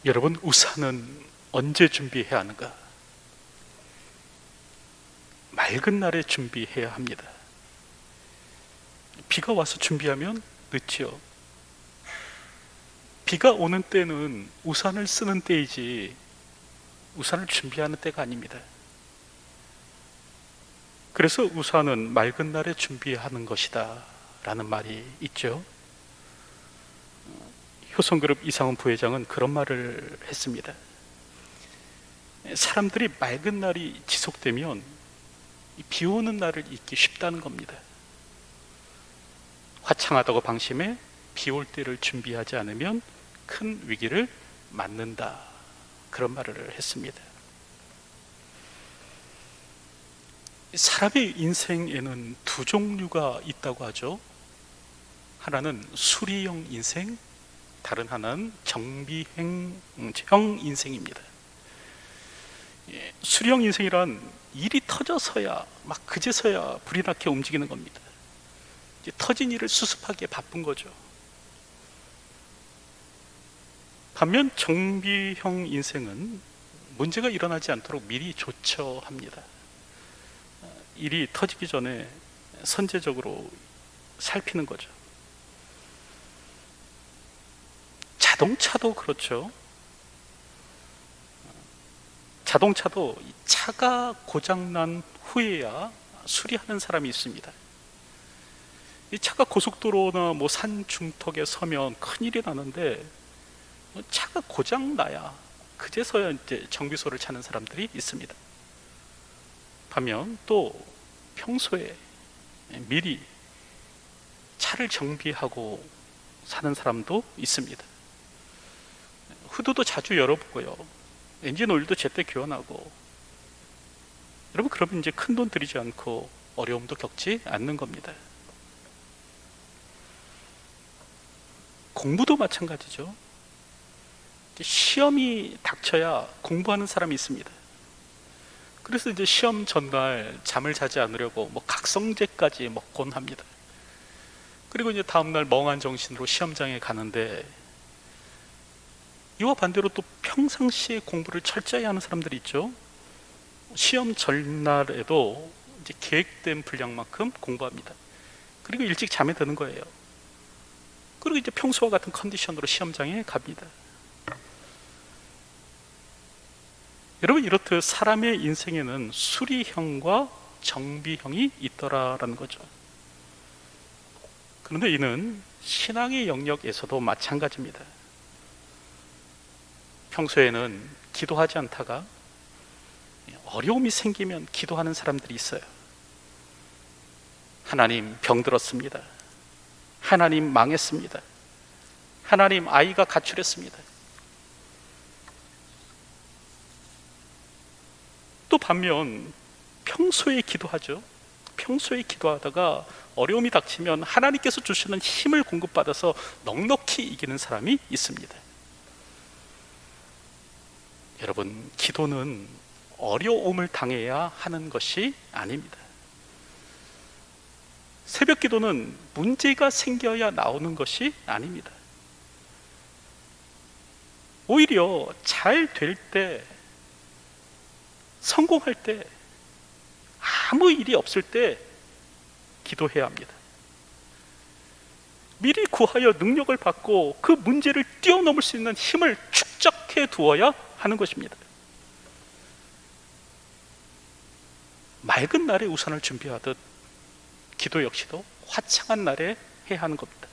여러분, 우산은 언제 준비해야 하는가? 맑은 날에 준비해야 합니다. 비가 와서 준비하면 늦지요. 비가 오는 때는 우산을 쓰는 때이지 우산을 준비하는 때가 아닙니다. 그래서 우산은 맑은 날에 준비하는 것이다 라는 말이 있죠. 효성그룹 이상훈 부회장은 그런 말을 했습니다. 사람들이 맑은 날이 지속되면 비 오는 날을 잊기 쉽다는 겁니다. 화창하다고 방심해 비 올 때를 준비하지 않으면 큰 위기를 맞는다, 그런 말을 했습니다. 사람의 인생에는 두 종류가 있다고 하죠. 하나는 수리형 인생, 다른 하나는 정비형 인생입니다. 수리형 인생이란 일이 터져서야, 막 그제서야 불이 나게 움직이는 겁니다. 이제 터진 일을 수습하기에 바쁜 거죠. 반면 정비형 인생은 문제가 일어나지 않도록 미리 조처합니다. 일이 터지기 전에 선제적으로 살피는 거죠. 자동차도 그렇죠. 자동차도 차가 고장난 후에야 수리하는 사람이 있습니다. 이 차가 고속도로나 뭐 산 중턱에 서면 큰일이 나는데 차가 고장 나야 그제서야 이제 정비소를 찾는 사람들이 있습니다. 반면 또 평소에 미리 차를 정비하고 사는 사람도 있습니다. 후드도 자주 열어보고요, 엔진 오일도 제때 교환하고. 여러분, 그러면 이제 큰 돈 들이지 않고 어려움도 겪지 않는 겁니다. 공부도 마찬가지죠. 시험이 닥쳐야 공부하는 사람이 있습니다. 그래서 이제 시험 전날 잠을 자지 않으려고 뭐 각성제까지 먹곤 합니다. 그리고 이제 다음날 멍한 정신으로 시험장에 가는데, 이와 반대로 또 평상시에 공부를 철저히 하는 사람들이 있죠. 시험 전날에도 이제 계획된 분량만큼 공부합니다. 그리고 일찍 잠에 드는 거예요. 그리고 이제 평소와 같은 컨디션으로 시험장에 갑니다. 여러분, 이렇듯 사람의 인생에는 수리형과 정비형이 있더라라는 거죠. 그런데 이는 신앙의 영역에서도 마찬가지입니다. 평소에는 기도하지 않다가 어려움이 생기면 기도하는 사람들이 있어요. 하나님, 병들었습니다. 하나님, 망했습니다. 하나님, 아이가 가출했습니다. 또 반면 평소에 기도하죠. 평소에 기도하다가 어려움이 닥치면 하나님께서 주시는 힘을 공급받아서 넉넉히 이기는 사람이 있습니다. 여러분, 기도는 어려움을 당해야 하는 것이 아닙니다. 새벽 기도는 문제가 생겨야 나오는 것이 아닙니다. 오히려 잘 될 때, 성공할 때, 아무 일이 없을 때 기도해야 합니다. 미리 구하여 능력을 받고 그 문제를 뛰어넘을 수 있는 힘을 축적해 두어야 하는 것입니다. 맑은 날에 우산을 준비하듯 기도 역시도 화창한 날에 해야 하는 겁니다.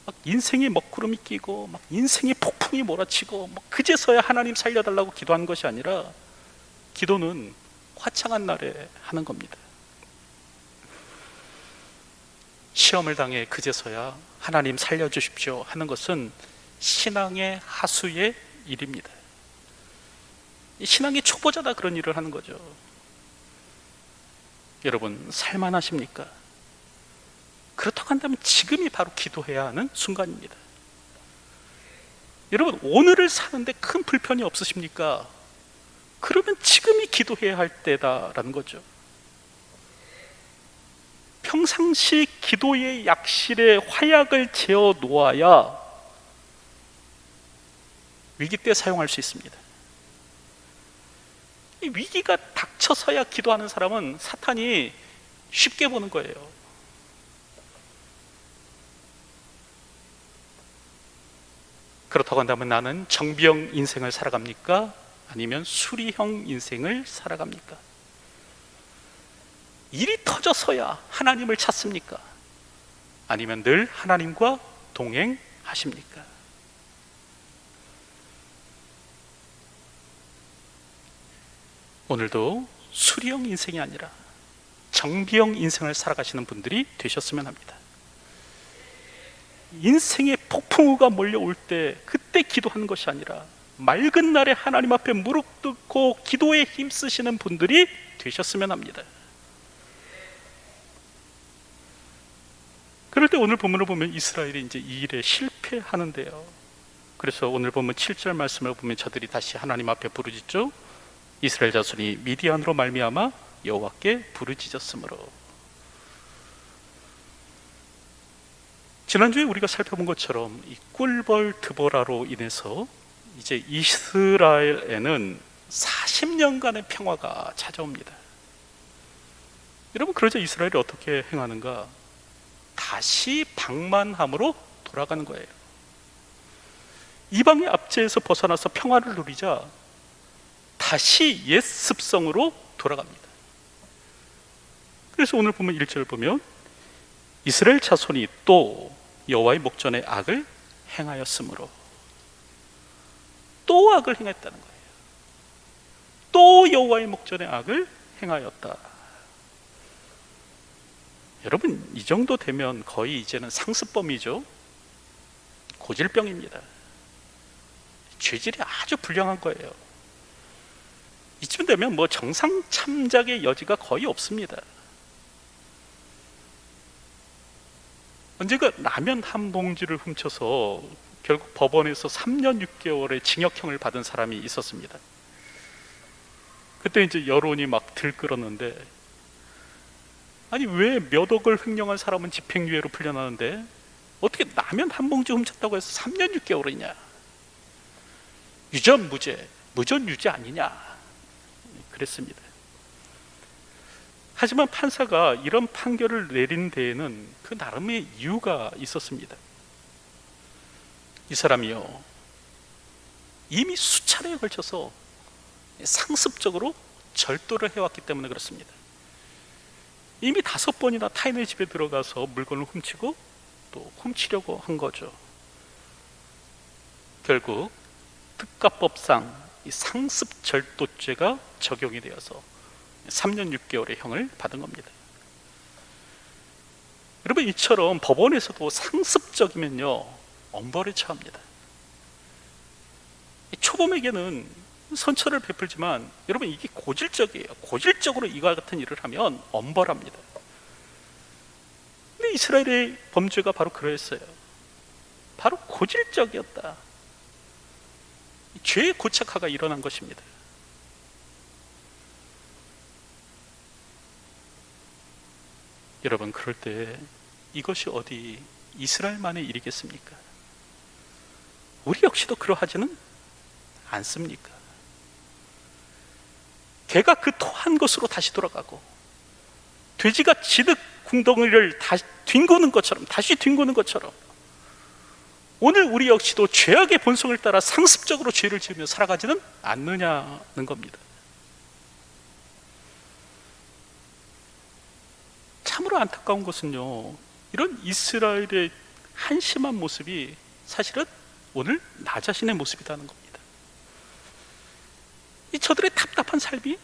막 인생에 먹구름이 끼고 막 인생에 폭풍이 몰아치고 막 그제서야 하나님 살려달라고 기도하는 것이 아니라, 기도는 화창한 날에 하는 겁니다. 시험을 당해 그제서야 하나님 살려주십시오 하는 것은 신앙의 하수의 일입니다. 신앙의 초보자다 그런 일을 하는 거죠. 여러분, 살만하십니까? 그렇다고 한다면 지금이 바로 기도해야 하는 순간입니다. 여러분, 오늘을 사는데 큰 불편이 없으십니까? 그러면 지금이 기도해야 할 때다라는 거죠. 평상시 기도의 약실에 화약을 재어 놓아야 위기 때 사용할 수 있습니다. 이 위기가 닥쳐서야 기도하는 사람은 사탄이 쉽게 보는 거예요. 그렇다고 한다면 나는 정비형 인생을 살아갑니까? 아니면 수리형 인생을 살아갑니까? 일이 터져서야 하나님을 찾습니까? 아니면 늘 하나님과 동행하십니까? 오늘도 수리형 인생이 아니라 정비형 인생을 살아가시는 분들이 되셨으면 합니다. 인생의 폭풍우가 몰려올 때 그때 기도하는 것이 아니라 맑은 날에 하나님 앞에 무릎 꿇고 기도에 힘쓰시는 분들이 되셨으면 합니다. 그럴 때 오늘 본문을 보면 이스라엘이 이제 이 일에 실패하는데요. 그래서 오늘 보면 7절 말씀을 보면 저들이 다시 하나님 앞에 부르짖죠. 이스라엘 자손이 미디안으로 말미암아 여호와께 부르짖었으므로. 지난주에 우리가 살펴본 것처럼 이 꿀벌 드보라로 인해서 이제 이스라엘에는 40년간의 평화가 찾아옵니다. 여러분, 그러자 이스라엘이 어떻게 행하는가? 다시 방만함으로 돌아가는 거예요. 이방의 압제에서 벗어나서 평화를 누리자 다시 옛 습성으로 돌아갑니다. 그래서 오늘 보면 1절 보면 이스라엘 자손이 또 여호와의 목전에 악을 행하였으므로, 또 악을 행했다는 거예요. 또 여호와의 목전에 악을 행하였다. 여러분, 이 정도 되면 거의 이제는 상습범이죠. 고질병입니다. 죄질이 아주 불량한 거예요. 이쯤 되면 뭐 정상 참작의 여지가 거의 없습니다. 언젠가 라면 한 봉지를 훔쳐서 결국 법원에서 3년 6개월의 징역형을 받은 사람이 있었습니다. 그때 이제 여론이 막 들끓었는데, 아니 왜 몇 억을 횡령한 사람은 집행유예로 풀려나는데 어떻게 라면 한 봉지 훔쳤다고 해서 3년 6개월이냐? 유전 무죄, 무전 유죄 아니냐? 그랬습니다. 하지만 판사가 이런 판결을 내린 데에는 그 나름의 이유가 있었습니다. 이 사람이요, 이미 수차례에 걸쳐서 상습적으로 절도를 해왔기 때문에 그렇습니다. 이미 5번이나 타인의 집에 들어가서 물건을 훔치고 또 훔치려고 한 거죠. 결국 특가법상 이 상습절도죄가 적용이 되어서 3년 6개월의 형을 받은 겁니다. 여러분, 이처럼 법원에서도 상습적이면요 엄벌에 처합니다. 초범에게는 선처를 베풀지만 여러분, 이게 고질적이에요. 고질적으로 이와 같은 일을 하면 엄벌합니다. 근데 이스라엘의 범죄가 바로 그러했어요. 바로 고질적이었다. 죄의 고착화가 일어난 것입니다. 여러분, 그럴 때 이것이 어디 이스라엘만의 일이겠습니까? 우리 역시도 그러하지는 않습니까? 개가 그 토한 것으로 다시 돌아가고 돼지가 지득 궁덩이를 다시 뒹구는 것처럼 오늘 우리 역시도 죄악의 본성을 따라 상습적으로 죄를 지으며 살아가지는 않느냐는 겁니다. 참으로 안타까운 것은요, 이런 이스라엘의 한심한 모습이 사실은 오늘 나 자신의 모습이라는 겁니다. 이 저들의 답답한 삶이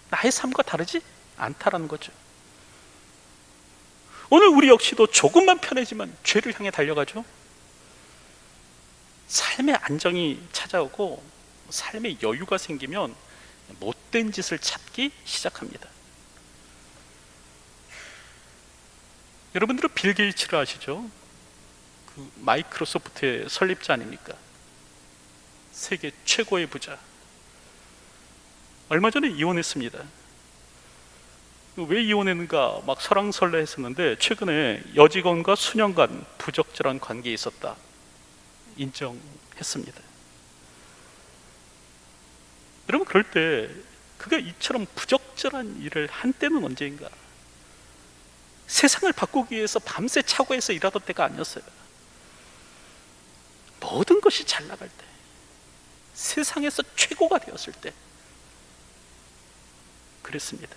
나의 삶과 다르지 않다라는 거죠. 오늘 우리 역시도 조금만 편해지면 죄를 향해 달려가죠. 삶의 안정이 찾아오고 삶의 여유가 생기면 못된 짓을 찾기 시작합니다. 여러분들은 빌 게이츠를 아시죠? 그 마이크로소프트의 설립자 아닙니까? 세계 최고의 부자. 얼마 전에 이혼했습니다. 왜 이혼했는가 막 설왕설래 했었는데 최근에 여직원과 수년간 부적절한 관계에 있었다 인정했습니다. 여러분, 그럴 때 그가 이처럼 부적절한 일을 한 때는 언제인가? 세상을 바꾸기 위해서 밤새 차고해서 일하던 때가 아니었어요. 모든 것이 잘 나갈 때, 세상에서 최고가 되었을 때 그랬습니다.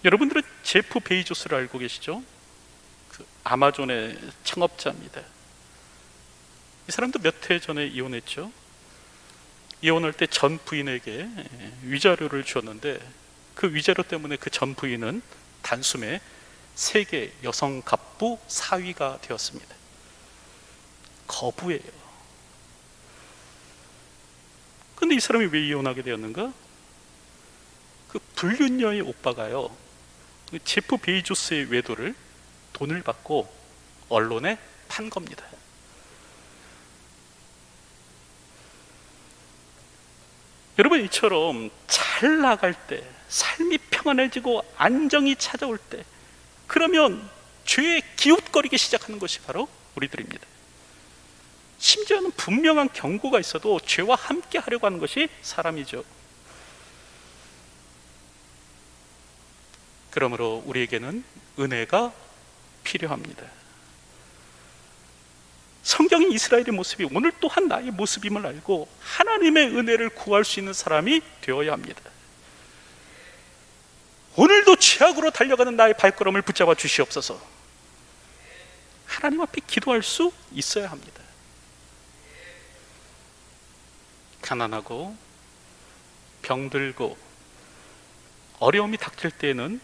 여러분들은 제프 베이조스를 알고 계시죠? 그 아마존의 창업자입니다. 이 사람도 몇 해 전에 이혼했죠. 이혼할 때 전 부인에게 위자료를 주었는데 그 위자료 때문에 그 전 부인은 단숨에 세계 여성 갑부 4위가 되었습니다. 거부예요. 근데 이 사람이 왜 이혼하게 되었는가? 그 불륜녀의 오빠가요, 제프 베이조스의 외도를 돈을 받고 언론에 판 겁니다. 여러분, 이처럼 잘 나갈 때, 삶이 평안해지고 안정이 찾아올 때, 그러면 죄에 기웃거리기 시작하는 것이 바로 우리들입니다. 심지어는 분명한 경고가 있어도 죄와 함께 하려고 하는 것이 사람이죠. 그러므로 우리에게는 은혜가 필요합니다. 성경이 이스라엘의 모습이 오늘 또한 나의 모습임을 알고 하나님의 은혜를 구할 수 있는 사람이 되어야 합니다. 오늘도 죄악으로 달려가는 나의 발걸음을 붙잡아 주시옵소서. 하나님 앞에 기도할 수 있어야 합니다. 가난하고 병들고 어려움이 닥칠 때에는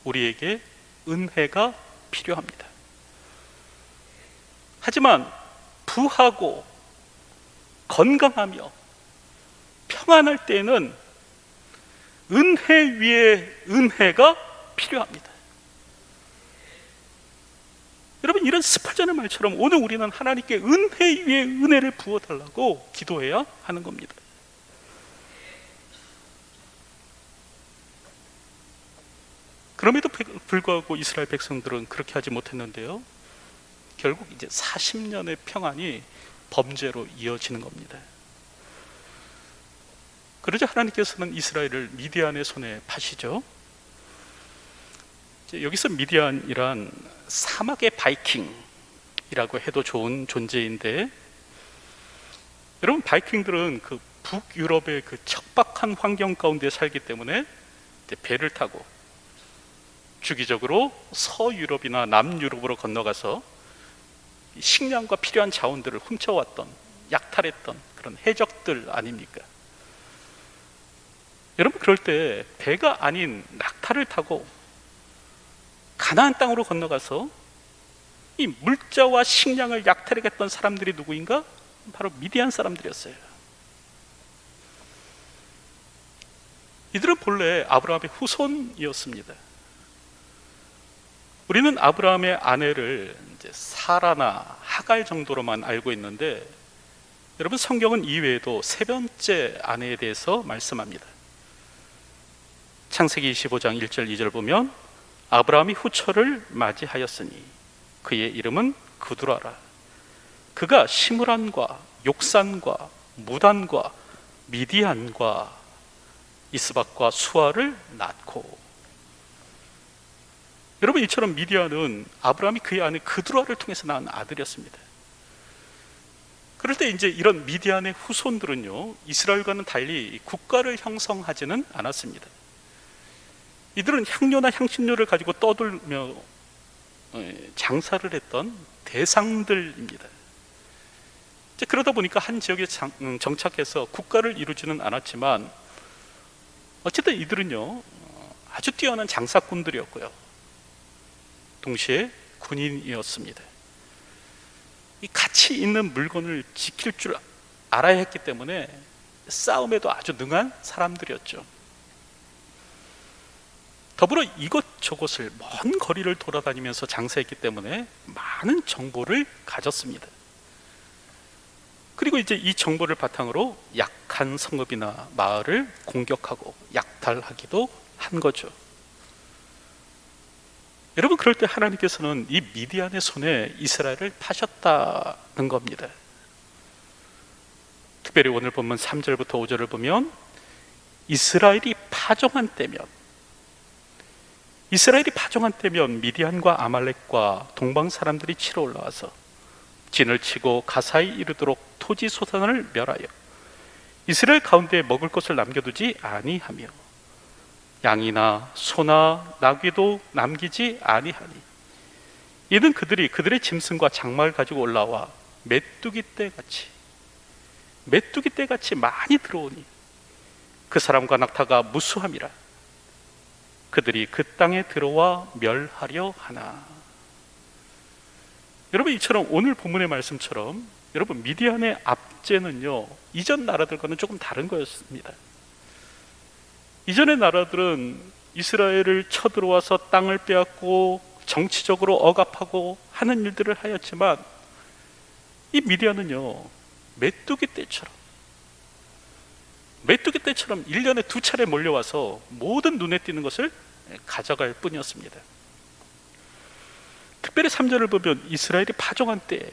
우리에게 은혜가 필요합니다. 하지만 부하고 건강하며 평안할 때에는 은혜 위에 은혜가 필요합니다. 여러분, 이런 스펄전의 말처럼 오늘 우리는 하나님께 은혜 위에 은혜를 부어달라고 기도해야 하는 겁니다. 그럼에도 불구하고 이스라엘 백성들은 그렇게 하지 못했는데요, 결국 이제 40년의 평안이 범죄로 이어지는 겁니다. 그러자 하나님께서는 이스라엘을 미디안의 손에 파시죠. 여기서 미디안이란 사막의 바이킹이라고 해도 좋은 존재인데, 여러분, 바이킹들은 그 북유럽의 그 척박한 환경 가운데 살기 때문에 배를 타고 주기적으로 서유럽이나 남유럽으로 건너가서 식량과 필요한 자원들을 훔쳐왔던, 약탈했던 그런 해적들 아닙니까? 여러분, 그럴 때 배가 아닌 낙타를 타고 가나안 땅으로 건너가서 이 물자와 식량을 약탈했던 사람들이 누구인가? 바로 미디안 사람들이었어요. 이들은 본래 아브라함의 후손이었습니다. 우리는 아브라함의 아내를 이제 사라나 하갈 정도로만 알고 있는데, 여러분, 성경은 이외에도 세 번째 아내에 대해서 말씀합니다. 창세기 25장 1절 2절 보면 아브라함이 후처를 맞이하였으니 그의 이름은 그두라라. 그가 시므란과 욕산과 무단과 미디안과 이스박과 수아를 낳고. 여러분, 이처럼 미디안은 아브라함이 그의 아내 그두라를 통해서 낳은 아들이었습니다. 그럴 때 이제 이런 미디안의 후손들은요, 이스라엘과는 달리 국가를 형성하지는 않았습니다. 이들은 향료나 향신료를 가지고 떠돌며 장사를 했던 대상들입니다. 그러다 보니까 한 지역에 정착해서 국가를 이루지는 않았지만, 어쨌든 이들은요 아주 뛰어난 장사꾼들이었고요, 동시에 군인이었습니다. 이 가치 있는 물건을 지킬 줄 알아야 했기 때문에 싸움에도 아주 능한 사람들이었죠. 더불어 이것저것을 먼 거리를 돌아다니면서 장사했기 때문에 많은 정보를 가졌습니다. 그리고 이제 이 정보를 바탕으로 약한 성읍이나 마을을 공격하고 약탈하기도 한 거죠. 여러분, 그럴 때 하나님께서는 이 미디안의 손에 이스라엘을 파셨다는 겁니다. 특별히 오늘 본문 3절부터 5절을 보면 이스라엘이 파종한 때면 미디안과 아말렉과 동방 사람들이 치러 올라와서 진을 치고 가사에 이르도록 토지 소산을 멸하여 이스라엘 가운데 먹을 것을 남겨두지 아니하며 양이나 소나 나귀도 남기지 아니하니 이는 그들이 그들의 짐승과 장막을 가지고 올라와 메뚜기 떼같이 많이 들어오니 그 사람과 낙타가 무수함이라 그들이 그 땅에 들어와 멸하려 하나. 여러분, 이처럼 오늘 본문의 말씀처럼 여러분 미디안의 압제는요 이전 나라들과는 조금 다른 거였습니다. 이전의 나라들은 이스라엘을 쳐들어와서 땅을 빼앗고 정치적으로 억압하고 하는 일들을 하였지만 이 미디안은요 메뚜기 떼처럼 1년에 2차례 몰려와서 모든 눈에 띄는 것을 가져갈 뿐이었습니다. 특별히 3절을 보면 이스라엘이 파종한 때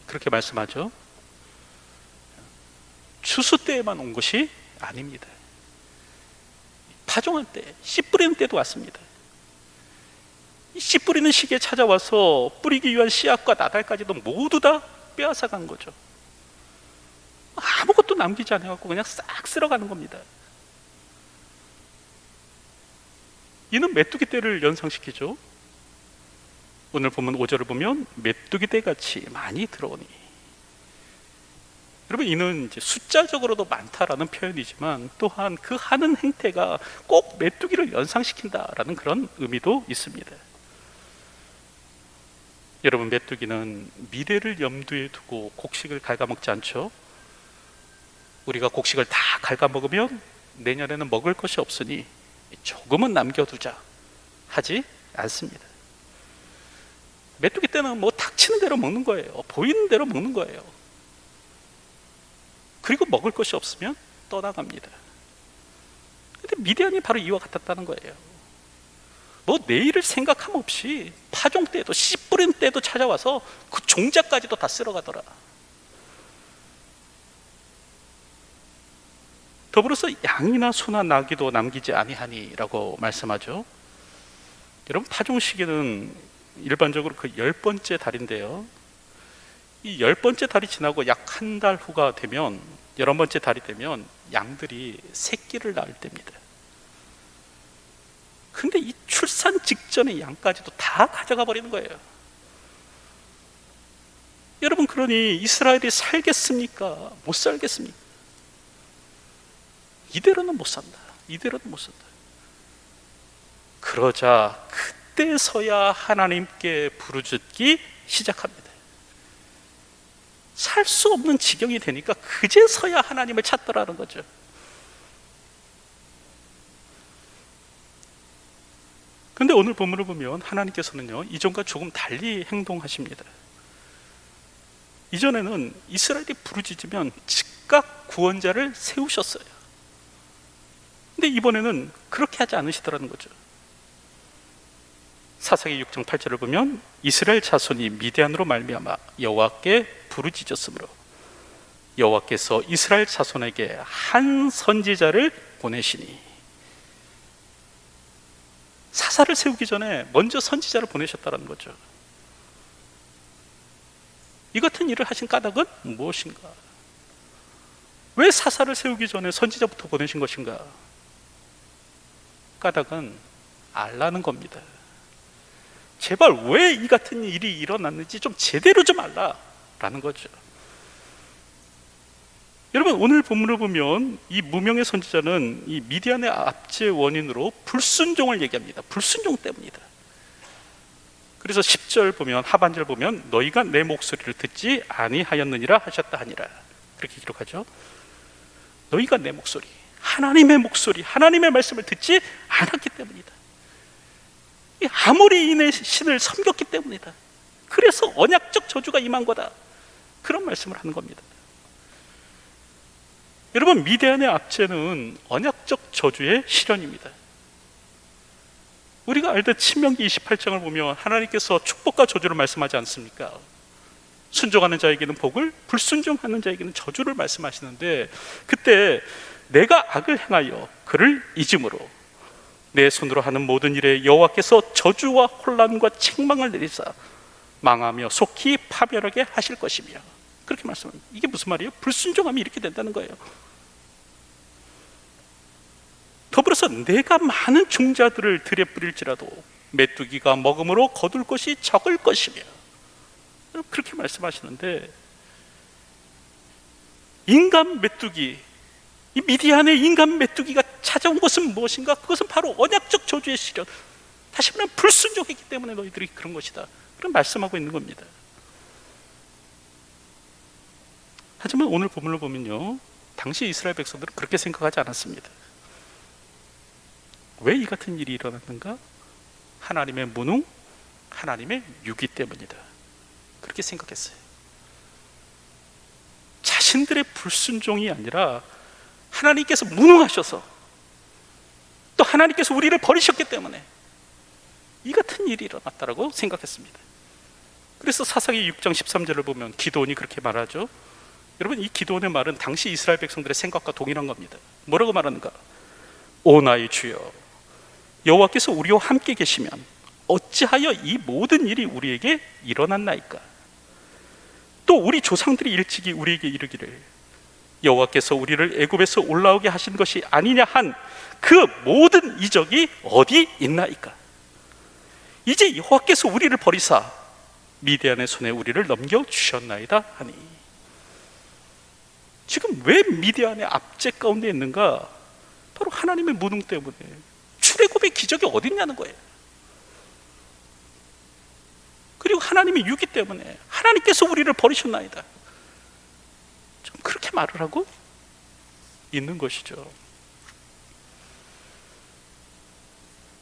그렇게 말씀하죠. 추수 때에만 온 것이 아닙니다. 파종한 때, 씨 뿌리는 때도 왔습니다. 씨 뿌리는 시기에 찾아와서 뿌리기 위한 씨앗과 나달까지도 모두 다 빼앗아 간 거죠. 아무것도 남기지 않아갖고 그냥 싹 쓸어가는 겁니다. 이는 메뚜기 떼를 연상시키죠. 오늘 보면 5절을 보면 메뚜기 떼같이 많이 들어오니, 여러분 이는 이제 숫자적으로도 많다라는 표현이지만 또한 그 하는 행태가 꼭 메뚜기를 연상시킨다라는 그런 의미도 있습니다. 여러분, 메뚜기는 미래를 염두에 두고 곡식을 갉아먹지 않죠. 우리가 곡식을 다 갉아먹으면 내년에는 먹을 것이 없으니 조금은 남겨두자 하지 않습니다. 메뚜기 때는 뭐 닥치는 대로 먹는 거예요. 보이는 대로 먹는 거예요. 그리고 먹을 것이 없으면 떠나갑니다. 근데 미디안이 바로 이와 같았다는 거예요. 뭐 내일을 생각함 없이 파종 때도 씨 뿌린 때도 찾아와서 그 종자까지도 다 쓸어가더라. 더불어서 양이나 소나 나귀도 남기지 아니하니라고 말씀하죠. 여러분, 파종 시기는 일반적으로 그 10번째 달인데요, 이 10번째 달이 지나고 약 한 달 후가 되면, 11번째 달이 되면 양들이 새끼를 낳을 때입니다. 근데 이 출산 직전의 양까지도 다 가져가 버리는 거예요. 여러분, 그러니 이스라엘이 살겠습니까? 못 살겠습니까? 이대로는 못 산다. 그러자 그때서야 하나님께 부르짖기 시작합니다. 살 수 없는 지경이 되니까 그제서야 하나님을 찾더라는 거죠. 그런데 오늘 본문을 보면 하나님께서는요 이전과 조금 달리 행동하십니다. 이전에는 이스라엘이 부르짖으면 즉각 구원자를 세우셨어요. 근데 이번에는 그렇게 하지 않으시더라는 거죠. 사사기 6장 8절을 보면 이스라엘 자손이 미디안으로 말미암아 여호와께 부르짖었으므로 여호와께서 이스라엘 자손에게 한 선지자를 보내시니, 사사를 세우기 전에 먼저 선지자를 보내셨다는 거죠. 이 같은 일을 하신 까닭은 무엇인가? 왜 사사를 세우기 전에 선지자부터 보내신 것인가? 까닭은 알라는 겁니다. 제발 왜 이 같은 일이 일어났는지 좀 제대로 좀 알라라는 거죠. 여러분, 오늘 본문을 보면 이 무명의 선지자는 이 미디안의 압제 원인으로 불순종을 얘기합니다. 불순종 때문이다. 그래서 10절 보면, 하반절 보면 너희가 내 목소리를 듣지 아니하였느니라 하셨다 하니라, 그렇게 기록하죠. 너희가 내 목소리, 하나님의 목소리, 하나님의 말씀을 듣지 않았기 때문이다. 아무리 이내 신을 섬겼기 때문이다. 그래서 언약적 저주가 임한 거다. 그런 말씀을 하는 겁니다. 여러분, 미디안의 압제는 언약적 저주의 실현입니다. 우리가 알듯 신명기 28장을 보면 하나님께서 축복과 저주를 말씀하지 않습니까? 순종하는 자에게는 복을, 불순종하는 자에게는 저주를 말씀하시는데, 그때 내가 악을 행하여 그를 잊음으로 내 손으로 하는 모든 일에 여호와께서 저주와 혼란과 책망을 내리사 망하며 속히 파멸하게 하실 것이며, 그렇게 말씀합니다. 이게 무슨 말이에요? 불순종하면 이렇게 된다는 거예요. 더불어서 내가 많은 종자들을 들여 뿌릴지라도 메뚜기가 먹음으로 거둘 것이 적을 것이며, 그렇게 말씀하시는데, 인간 메뚜기, 이 미디안의 인간 메뚜기가 찾아온 것은 무엇인가? 그것은 바로 언약적 저주의 시련, 다시 말하면 불순종했기 때문에 너희들이 그런 것이다, 그런 말씀하고 있는 겁니다. 하지만 오늘 본문을 보면요, 당시 이스라엘 백성들은 그렇게 생각하지 않았습니다. 왜 이 같은 일이 일어났는가? 하나님의 무능, 하나님의 유기 때문이다, 그렇게 생각했어요. 자신들의 불순종이 아니라 하나님께서 무능하셔서, 또 하나님께서 우리를 버리셨기 때문에 이 같은 일이 일어났다고 생각했습니다. 그래서 사사기 6장 13절을 보면 기드온이 그렇게 말하죠. 여러분, 이 기드온의 말은 당시 이스라엘 백성들의 생각과 동일한 겁니다. 뭐라고 말하는가? 오 나의 주여, 여호와께서 우리와 함께 계시면 어찌하여 이 모든 일이 우리에게 일어났나이까? 또 우리 조상들이 일찍이 우리에게 이르기를 여호와께서 우리를 애굽에서 올라오게 하신 것이 아니냐 한 그 모든 이적이 어디 있나이까? 이제 여호와께서 우리를 버리사 미디안의 손에 우리를 넘겨주셨나이다 하니. 지금 왜 미디안의 압제 가운데 있는가? 바로 하나님의 무능 때문에. 출애굽의 기적이 어디 있냐는 거예요. 그리고 하나님의 유기 때문에, 하나님께서 우리를 버리셨나이다, 좀 그렇게 말을 하고 있는 것이죠.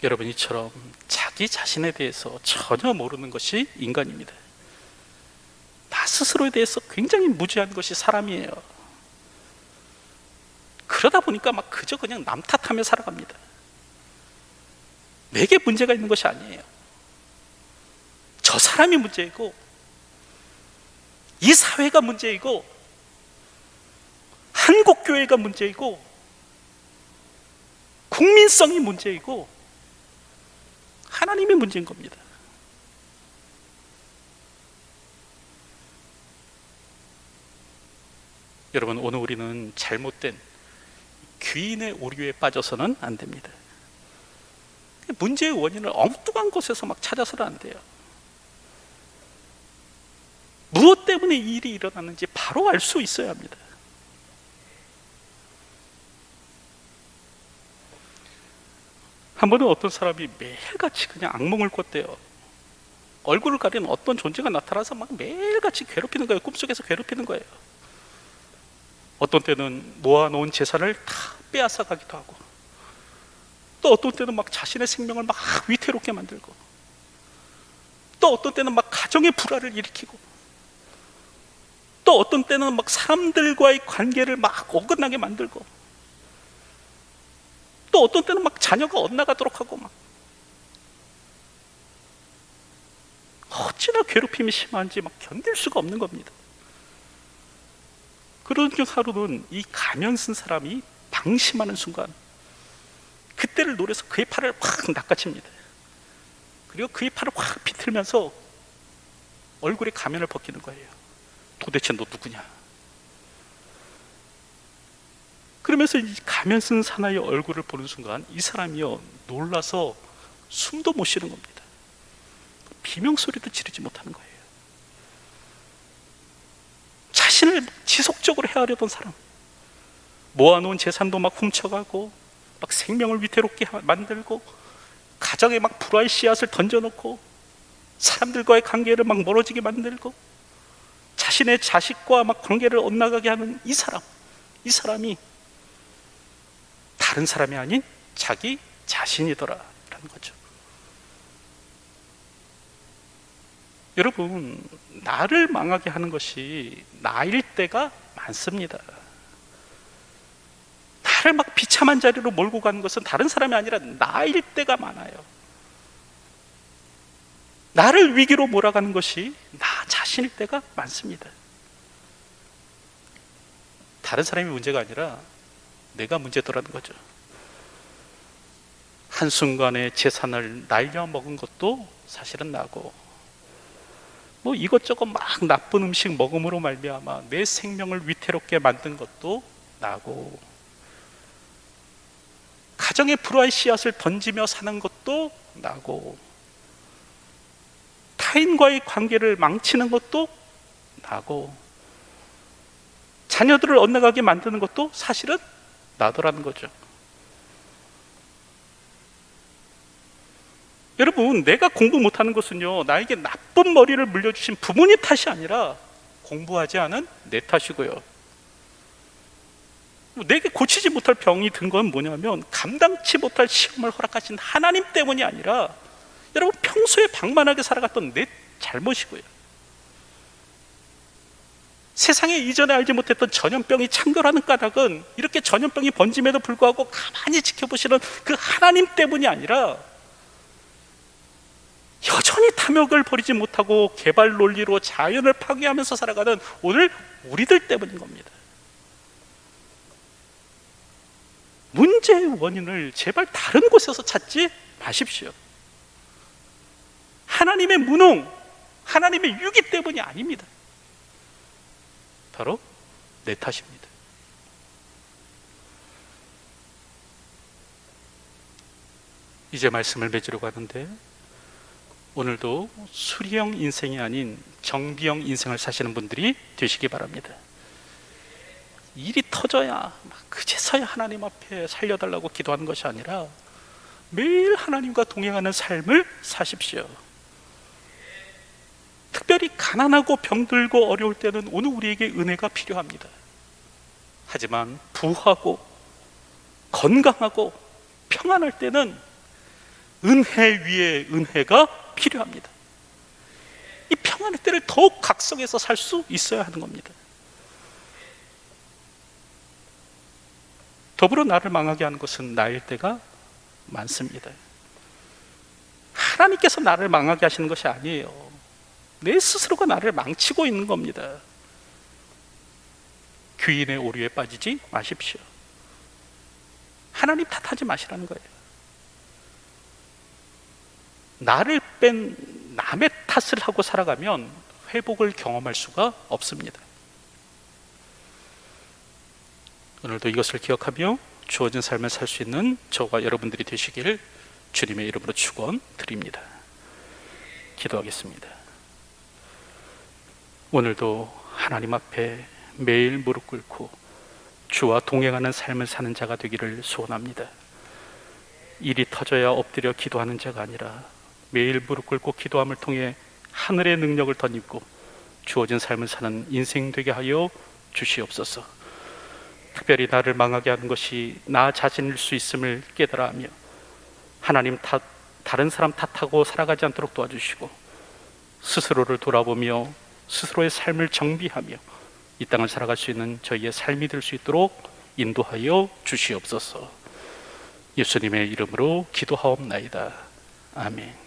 여러분, 이처럼 자기 자신에 대해서 전혀 모르는 것이 인간입니다. 나 스스로에 대해서 굉장히 무지한 것이 사람이에요. 그러다 보니까 막 그저 그냥 남 탓하며 살아갑니다. 내게 문제가 있는 것이 아니에요. 저 사람이 문제이고, 이 사회가 문제이고, 한국교회가 문제이고, 국민성이 문제이고, 하나님의 문제인 겁니다. 여러분, 오늘 우리는 잘못된 귀인의 오류에 빠져서는 안 됩니다. 문제의 원인을 엉뚱한 곳에서 막 찾아서는 안 돼요. 무엇 때문에 이 일이 일어났는지 바로 알 수 있어야 합니다. 한 번은 어떤 사람이 매일같이 그냥 악몽을 꿨대요. 얼굴을 가리는 어떤 존재가 나타나서 막 매일같이 괴롭히는 거예요. 꿈속에서 괴롭히는 거예요. 어떤 때는 모아놓은 재산을 다 빼앗아 가기도 하고, 또 어떤 때는 막 자신의 생명을 막 위태롭게 만들고, 또 어떤 때는 막 가정의 불화를 일으키고, 또 어떤 때는 막 사람들과의 관계를 막 어긋나게 만들고, 또 어떤 때는 막 자녀가 엇나가도록 하고, 막 어찌나 괴롭힘이 심한지 막 견딜 수가 없는 겁니다. 그런 중 하루는 이 가면 쓴 사람이 방심하는 순간, 그때를 노려서 그의 팔을 확 낚아챕니다. 그리고 그의 팔을 확 비틀면서 얼굴에 가면을 벗기는 거예요. 도대체 너 누구냐? 그러면서 이 가면 쓴 사나이의 얼굴을 보는 순간 이 사람이요, 놀라서 숨도 못 쉬는 겁니다. 비명소리도 지르지 못하는 거예요. 자신을 지속적으로 해하려던 사람, 모아놓은 재산도 막 훔쳐가고, 막 생명을 위태롭게 만들고, 가정에 막 불화의 씨앗을 던져놓고, 사람들과의 관계를 막 멀어지게 만들고, 자신의 자식과 막 관계를 엇나가게 하는 이 사람이 다른 사람이 아닌 자기 자신이더라라는 거죠. 여러분, 나를 망하게 하는 것이 나일 때가 많습니다. 나를 막 비참한 자리로 몰고 가는 것은 다른 사람이 아니라 나일 때가 많아요. 나를 위기로 몰아가는 것이 나 자신일 때가 많습니다. 다른 사람이 문제가 아니라 내가 문제더라는 거죠. 한순간에 재산을 날려먹은 것도 사실은 나고, 뭐 이것저것 막 나쁜 음식 먹음으로 말미암아 내 생명을 위태롭게 만든 것도 나고, 가정의 불화의 씨앗을 던지며 사는 것도 나고, 타인과의 관계를 망치는 것도 나고, 자녀들을 엇나가게 만드는 것도 사실은 나더라는 거죠. 여러분, 내가 공부 못하는 것은요, 나에게 나쁜 머리를 물려주신 부모님 탓이 아니라 공부하지 않은 내 탓이고요. 내게 고치지 못할 병이 든 건 뭐냐면 감당치 못할 시험을 허락하신 하나님 때문이 아니라 여러분 평소에 방만하게 살아갔던 내 잘못이고요. 세상에 이전에 알지 못했던 전염병이 창궐하는 까닭은 이렇게 전염병이 번짐에도 불구하고 가만히 지켜보시는 그 하나님 때문이 아니라 여전히 탐욕을 버리지 못하고 개발 논리로 자연을 파괴하면서 살아가는 오늘 우리들 때문인 겁니다. 문제의 원인을 제발 다른 곳에서 찾지 마십시오. 하나님의 무능, 하나님의 유기 때문이 아닙니다. 바로 내 탓입니다. 이제 말씀을 맺으려고 하는데, 오늘도 수리형 인생이 아닌 정비형 인생을 사시는 분들이 되시기 바랍니다. 일이 터져야 그제서야 하나님 앞에 살려달라고 기도하는 것이 아니라 매일 하나님과 동행하는 삶을 사십시오. 특별히 가난하고 병들고 어려울 때는 오늘 우리에게 은혜가 필요합니다. 하지만 부하고 건강하고 평안할 때는 은혜 위에 은혜가 필요합니다. 이 평안의 때를 더욱 각성해서 살 수 있어야 하는 겁니다. 더불어 나를 망하게 하는 것은 나일 때가 많습니다. 하나님께서 나를 망하게 하시는 것이 아니에요. 내 스스로가 나를 망치고 있는 겁니다. 귀인의 오류에 빠지지 마십시오. 하나님 탓하지 마시라는 거예요. 나를 뺀 남의 탓을 하고 살아가면 회복을 경험할 수가 없습니다. 오늘도 이것을 기억하며 주어진 삶을 살 수 있는 저와 여러분들이 되시기를 주님의 이름으로 축원드립니다. 기도하겠습니다. 오늘도 하나님 앞에 매일 무릎 꿇고 주와 동행하는 삶을 사는 자가 되기를 소원합니다. 일이 터져야 엎드려 기도하는 자가 아니라 매일 무릎 꿇고 기도함을 통해 하늘의 능력을 덧입고 주어진 삶을 사는 인생 되게 하여 주시옵소서. 특별히 나를 망하게 하는 것이 나 자신일 수 있음을 깨달아 하며 하나님 탓, 다른 사람 탓하고 살아가지 않도록 도와주시고 스스로를 돌아보며 스스로의 삶을 정비하며 이 땅을 살아갈 수 있는 저희의 삶이 될 수 있도록 인도하여 주시옵소서. 예수님의 이름으로 기도하옵나이다. 아멘.